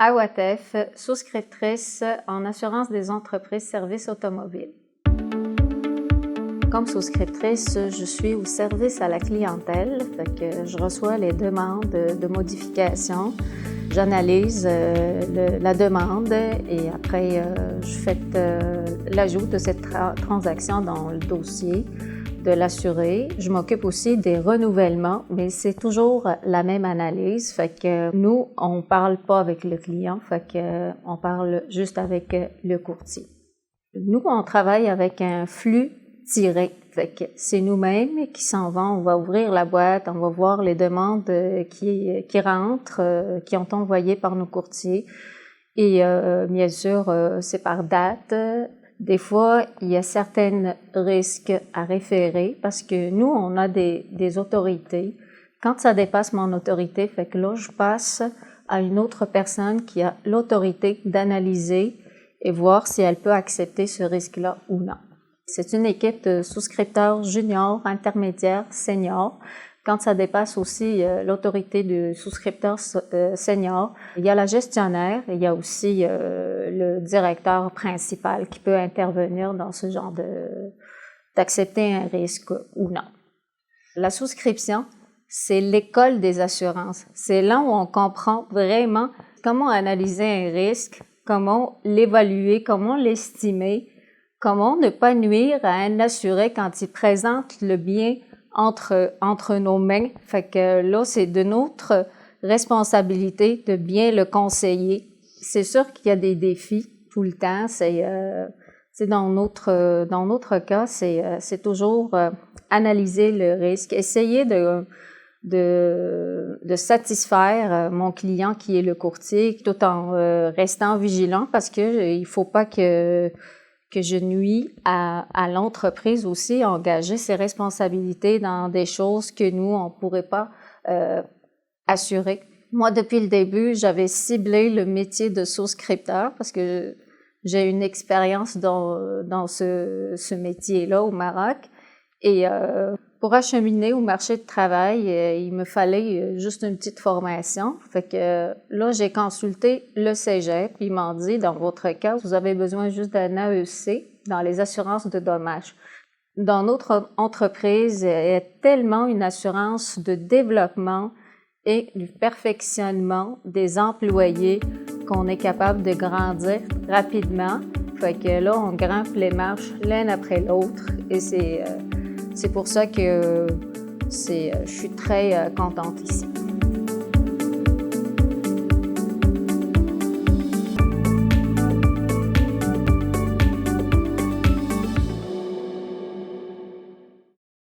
Awatef, souscriptrice en assurance des entreprises services automobiles. Comme souscriptrice, je suis au service à la clientèle, fait que je reçois les demandes de modification, j'analyse la demande et après je fais l'ajout de cette transaction dans le dossier de l'assuré. Je m'occupe aussi des renouvellements, mais c'est toujours la même analyse, fait que nous, on parle pas avec le client, fait que on parle juste avec le courtier. Nous, on travaille avec un flux tiré, fait que c'est nous-mêmes qui s'en vont, on va ouvrir la boîte, on va voir les demandes qui rentrent, qui ont été envoyées par nos courtiers et bien sûr, c'est par date. Des fois, il y a certains risques à référer parce que nous, on a des autorités. Quand ça dépasse mon autorité, fait que là, je passe à une autre personne qui a l'autorité d'analyser et voir si elle peut accepter ce risque-là ou non. C'est une équipe de souscripteurs juniors, intermédiaires, seniors. Quand ça dépasse aussi l'autorité de souscripteurs seniors, il y a la gestionnaire, il y a aussi le directeur principal qui peut intervenir dans ce genre d'accepter un risque ou non. La souscription, c'est l'école des assurances. C'est là où on comprend vraiment comment analyser un risque, comment l'évaluer, comment l'estimer, comment ne pas nuire à un assuré quand il présente le bien entre nos mains. Fait que là, c'est de notre responsabilité de bien le conseiller. C'est sûr qu'il y a des défis tout le temps. Dans notre cas, c'est toujours analyser le risque, essayer de satisfaire mon client qui est le courtier, tout en restant vigilant parce que il faut pas que je nuis à l'entreprise aussi à engager ses responsabilités dans des choses que nous, on pourrait pas assurer. Moi, depuis le début, j'avais ciblé le métier de souscripteur parce que j'ai une expérience dans ce métier-là au Maroc. Et pour acheminer au marché de travail, il me fallait juste une petite formation. Fait que là, j'ai consulté le cégep, puis ils m'ont dit, dans votre cas, vous avez besoin juste d'un AEC dans les assurances de dommages. Dans notre entreprise, il y a tellement une assurance de développement et du perfectionnement des employés qu'on est capable de grandir rapidement. Fait que là, on grimpe les marches l'un après l'autre et c'est pour ça que je suis très contente ici.